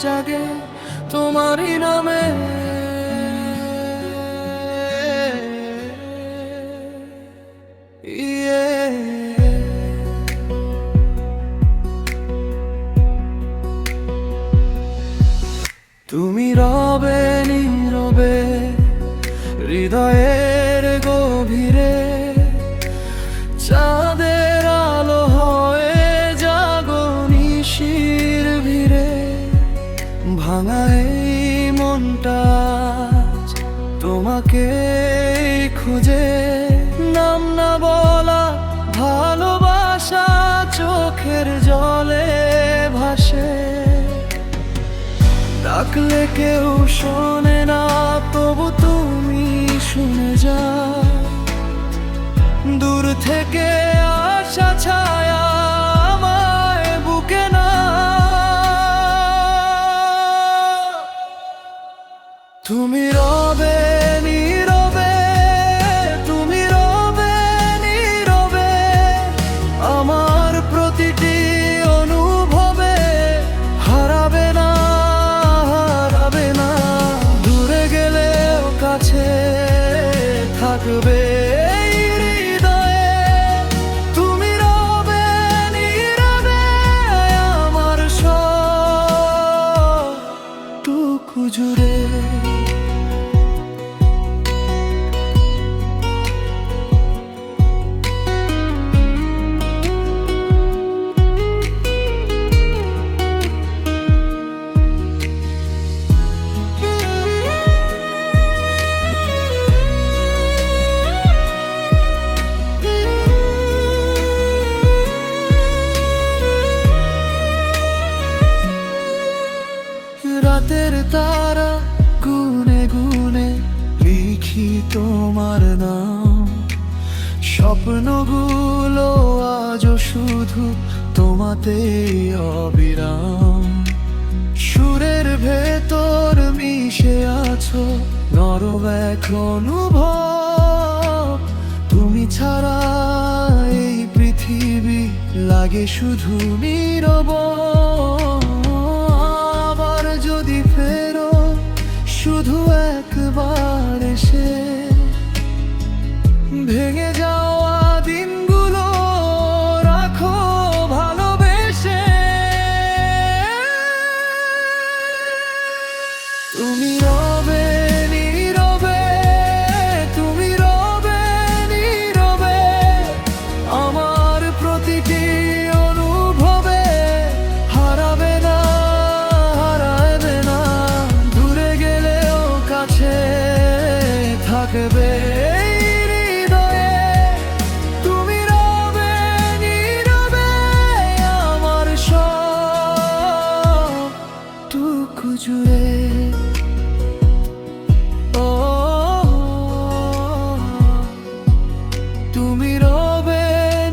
জাগে তোমারই নামে। তুমি রবে নীরবে হৃদয়ের গভীরে, চাঁদের আলো হয়ে জাগো নিশির ভিড়ে। ভাঙা এই মনটা তোমাকে খুঁজে, নাম না বলা ভালোবাসা চোখের জলে ভাসে। ডাকলে কেউ শোনে না, তবু তুমি শুনে যাও। দূর থেকে আসা ছায়া আমায় বুকে না। তুমি রবে নীরবে, তুমি রবে নীরবে, আমার প্রতিটি অনুভবে। হারাবে না, হারাবে না, দূরে গেলেও কাছে থাকবে হৃদয়ে। তুমি রবে নীরবে, আমার সবটুকু জুড়ে। রাতের তারা গুনে গুনে লিখি তোমার নাম। স্বপ্নগুলো আজও শুধু তোমাতেই অবিরাম। সুরের ভেতর মিশে আছো নরম এক অনুভব। তুমি ছাড়া এই পৃথিবী লাগে শুধু নীরব। যদি ফেরো শুধু একবার এসে, ভেঙে যাওয়া দিনগুলো রাখো ভালোবেসে। তুমি রবে নীরবে, তুমি রবে নীরবে, আমার প্রতিটি অনুভবে। হারাবে না, থাকবে হৃদয়ে। তুমি রবে নীরবে, আমার সবটুকু জুড়ে। ও তুমি রবে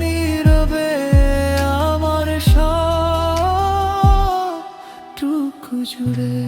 নীরবে, আমার সবটুকু জুড়ে।